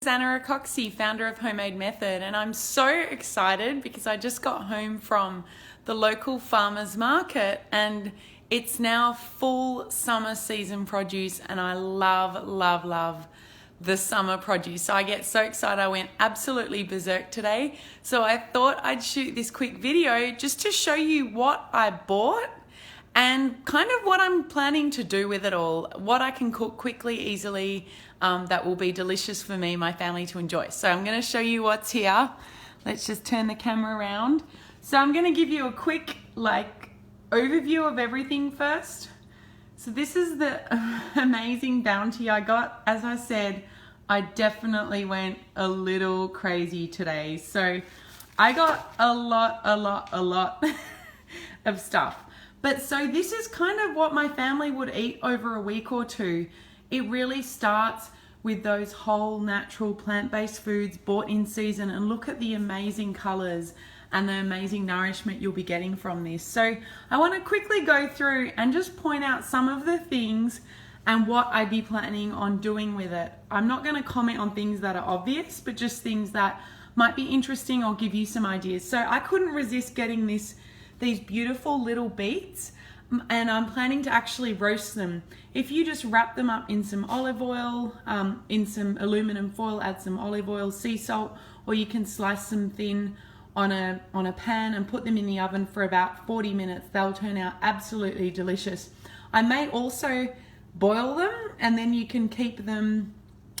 it's Anna Rakoczy, founder of Homemade Method, and I'm so excited because I just got home from the local farmers market and it's now full summer season produce, and I love the summer produce. So I get so excited. I went absolutely berserk today. So I thought I'd shoot this quick video just to show you what I bought and kind of what I'm planning to do with it all, what I can cook quickly, easily, that will be delicious for me, my family to enjoy. So I'm gonna show you what's here. Let's just turn the camera around. So I'm gonna give you a quick overview of everything first. So this is the amazing bounty I got. As I said, I definitely went a little crazy today. So I got a lot of stuff. But so this is kind of what my family would eat over a week or two. It really starts with those whole natural plant-based foods bought in season, and look at the amazing colors and the amazing nourishment you'll be getting from this. So I want to quickly go through and just point out some of the things and what I'd be planning on doing with it. I'm not going to comment on things that are obvious, but just things that might be interesting or give you some ideas. So I couldn't resist getting these beautiful little beets, and I'm planning to actually roast them. If you just wrap them up in some olive oil, in some aluminum foil, add some olive oil, sea salt, or you can slice them thin on a pan and put them in the oven for about 40 minutes. They'll turn out absolutely delicious. I may also boil them, and then you can keep them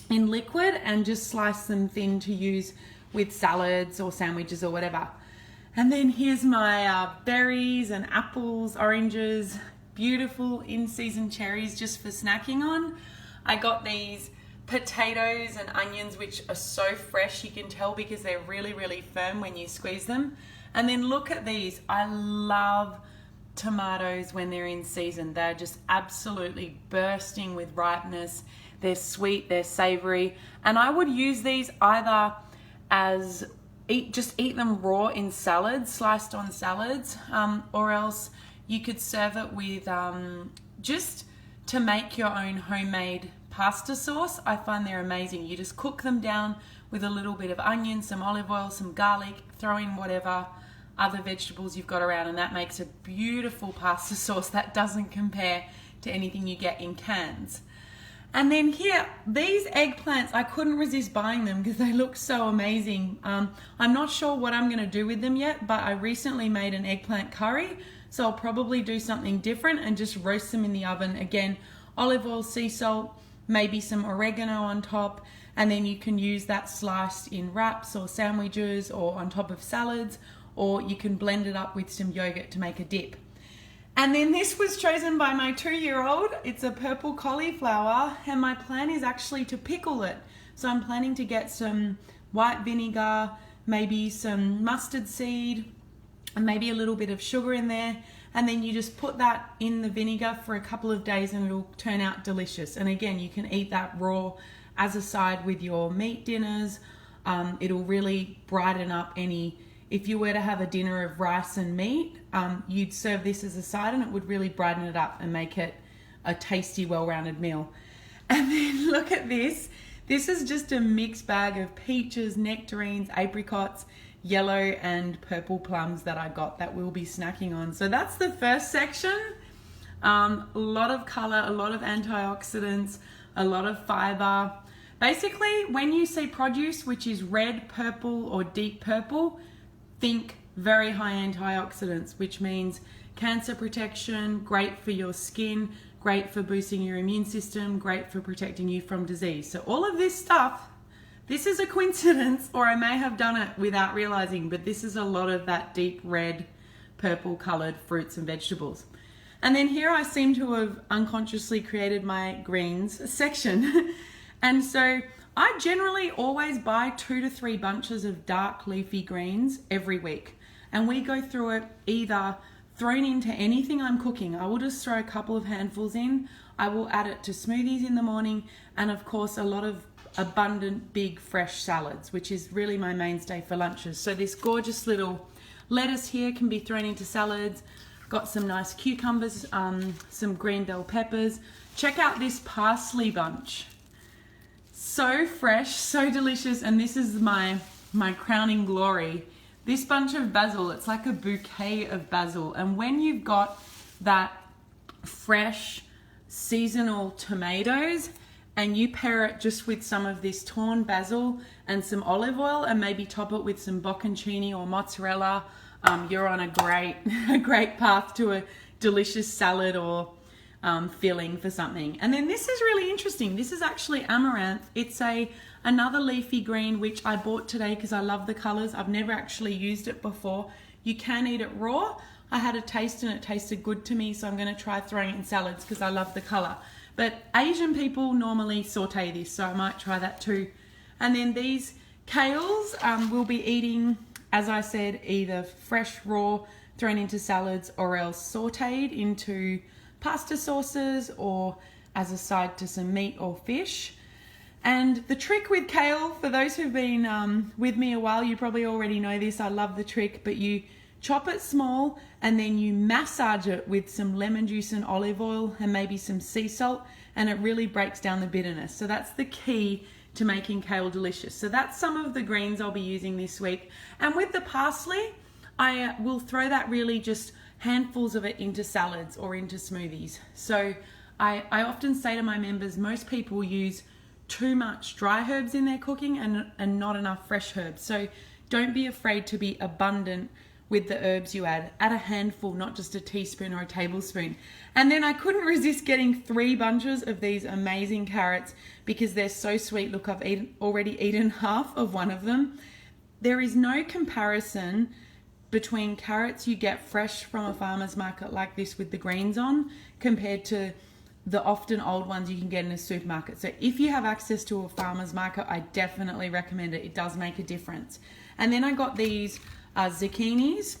in liquid and just slice them thin to use with salads or sandwiches or whatever. And then here's my berries and apples, oranges, beautiful in-season cherries just for snacking on. I got these potatoes and onions, which are so fresh, you can tell because they're really firm when you squeeze them. And then look at these. I love tomatoes when they're in season. They're just absolutely bursting with ripeness. They're sweet, they're savory. And I would use these either as just eat them raw in salads, sliced on salads, or else you could serve it with just to make your own homemade pasta sauce. I find they're amazing. You just cook them down with a little bit of onion, some olive oil, some garlic, throw in whatever other vegetables you've got around, and that makes a beautiful pasta sauce that doesn't compare to anything you get in cans. And then here, these eggplants, I couldn't resist buying them because they look so amazing. I'm not sure what I'm going to do with them yet, but I recently made an eggplant curry, so I'll probably do something different and just roast them in the oven. Again, olive oil, sea salt, maybe some oregano on top, and then you can use that sliced in wraps or sandwiches or on top of salads, or you can blend it up with some yogurt to make a dip. And then this was chosen by my 2-year-old. It's a purple cauliflower, and my plan is actually to pickle it. So I'm planning to get some white vinegar, maybe some mustard seed, and maybe a little bit of sugar in there. And then you just put that in the vinegar for a couple of days and it'll turn out delicious. And again, you can eat that raw as a side with your meat dinners. It'll really brighten up if you were to have a dinner of rice and meat, you'd serve this as a side and it would really brighten it up and make it a tasty, well-rounded meal. And then look at this. This is just a mixed bag of peaches, nectarines, apricots, yellow and purple plums that I got that we'll be snacking on. So that's the first section. A lot of color, a lot of antioxidants, a lot of fiber. Basically, when you see produce, which is red, purple, or deep purple, think very high antioxidants, which means cancer protection, great for your skin, great for boosting your immune system, great for protecting you from disease. So all of this stuff, this is a coincidence, or I may have done it without realizing, but this is a lot of that deep red, purple colored fruits and vegetables. And then here I seem to have unconsciously created my greens section. And so I generally always buy 2 to 3 bunches of dark leafy greens every week. And we go through it either thrown into anything I'm cooking. I will just throw a couple of handfuls in. I will add it to smoothies in the morning. And of course, a lot of abundant, big, fresh salads, which is really my mainstay for lunches. So this gorgeous little lettuce here can be thrown into salads. Got some nice cucumbers, some green bell peppers. Check out this parsley bunch. So fresh, so delicious, and this is my crowning glory. This bunch of basil, it's like a bouquet of basil, and when you've got that fresh seasonal tomatoes and you pair it just with some of this torn basil and some olive oil and maybe top it with some bocconcini or mozzarella, you're on a great path to a delicious salad or filling for something. And then this is really interesting. This is actually amaranth. It's another leafy green which I bought today because I love the colors. I've never actually used it before. You can eat it raw. I had a taste and it tasted good to me, so I'm going to try throwing it in salads because I love the color. But Asian people normally saute this, so I might try that too. And then these kales we'll be eating, as I said, either fresh raw, thrown into salads, or else sauteed into pasta sauces or as a side to some meat or fish. And the trick with kale, for those who've been with me a while, you probably already know this. I love the trick, but you chop it small and then you massage it with some lemon juice and olive oil and maybe some sea salt, and it really breaks down the bitterness. So that's the key to making kale delicious. So that's some of the greens I'll be using this week. And with the parsley, I will throw that really just handfuls of it into salads or into smoothies. So I often say to my members, most people use too much dry herbs in their cooking and not enough fresh herbs. So don't be afraid to be abundant with the herbs you add. Add a handful, not just a teaspoon or a tablespoon. And then I couldn't resist getting 3 bunches of these amazing carrots because they're so sweet. Look, I've already eaten half of one of them. There is no comparison between carrots you get fresh from a farmer's market like this with the greens on compared to the often old ones you can get in a supermarket. So if you have access to a farmer's market, I definitely recommend it. It does make a difference. And then I got these zucchinis,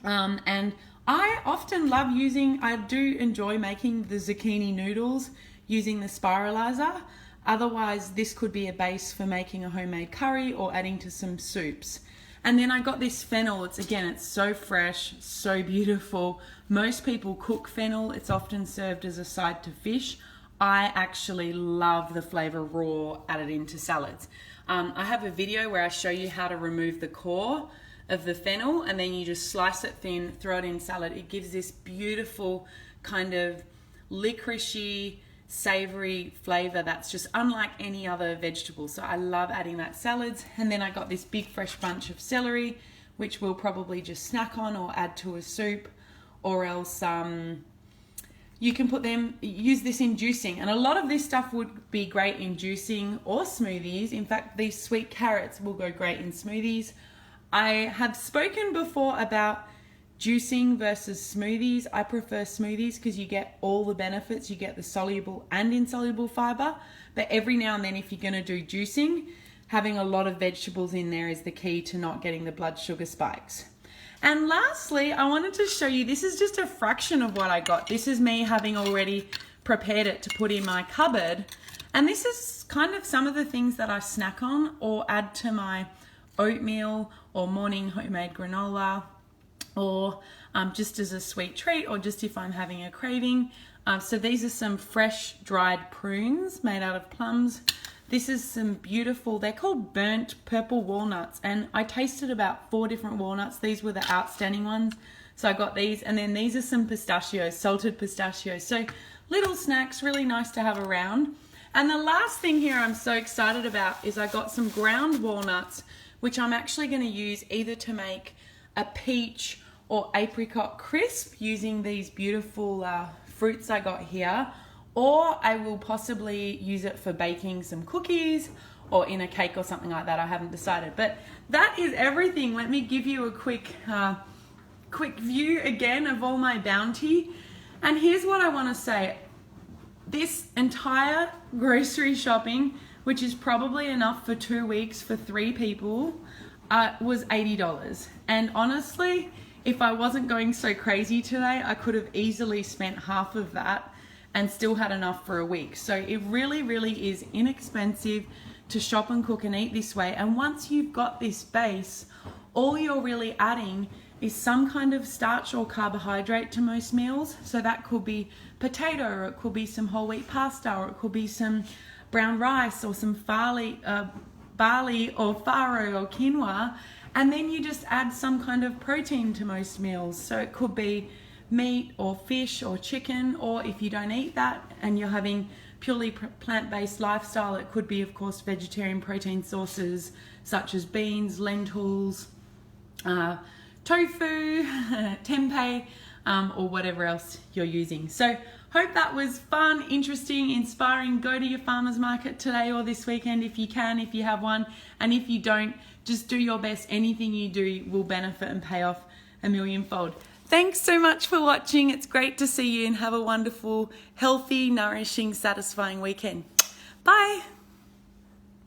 and I often love I do enjoy making the zucchini noodles using the spiralizer. Otherwise, this could be a base for making a homemade curry or adding to some soups. And then I got this fennel. It's so fresh, so beautiful. Most people cook fennel. It's often served as a side to fish. I actually love the flavor raw added into salads. I have a video where I show you how to remove the core of the fennel, and then you just slice it thin, throw it in salad. It gives this beautiful kind of licoricey, savory flavor that's just unlike any other vegetable. So I love adding that to salads. And then I got this big fresh bunch of celery, which we'll probably just snack on or add to a soup, or else you can use this in juicing. And a lot of this stuff would be great in juicing or smoothies. In fact, these sweet carrots will go great in smoothies. I have spoken before about juicing versus smoothies. I prefer smoothies because you get all the benefits. You get the soluble and insoluble fiber. But every now and then, if you're going to do juicing, having a lot of vegetables in there is the key to not getting the blood sugar spikes. And lastly, I wanted to show you, this is just a fraction of what I got. This is me having already prepared it to put in my cupboard. And this is kind of some of the things that I snack on or add to my oatmeal or morning homemade granola, or just as a sweet treat, or just if I'm having a craving. So these are some fresh dried prunes made out of plums. This is some beautiful, they're called burnt purple walnuts, and I tasted about 4 different walnuts. These were the outstanding ones, so I got these. And then these are some pistachios, salted pistachios. So little snacks, really nice to have around. And the last thing here I'm so excited about is I got some ground walnuts, which I'm actually going to use either to make a peach or apricot crisp using these beautiful fruits I got here, or I will possibly use it for baking some cookies or in a cake or something like that. I haven't decided, but that is everything. Let me give you a quick view again of all my bounty. And here's what I want to say. This entire grocery shopping, which is probably enough for 2 weeks for 3 people, was $80. And honestly, if I wasn't going so crazy today, I could have easily spent half of that and still had enough for a week. So it really, really is inexpensive to shop and cook and eat this way. And once you've got this base, all you're really adding is some kind of starch or carbohydrate to most meals. So that could be potato, or it could be some whole wheat pasta, or it could be some brown rice or some barley or farro or quinoa, and then you just add some kind of protein to most meals. So it could be meat or fish or chicken, or if you don't eat that and you're having purely plant-based lifestyle, it could be, of course, vegetarian protein sources such as beans, lentils, tofu, tempeh, or whatever else you're using. So hope that was fun, interesting, inspiring. Go to your farmer's market today or this weekend if you can, if you have one. And if you don't, just do your best. Anything you do will benefit and pay off a millionfold. Thanks so much for watching. It's great to see you, and have a wonderful, healthy, nourishing, satisfying weekend. Bye.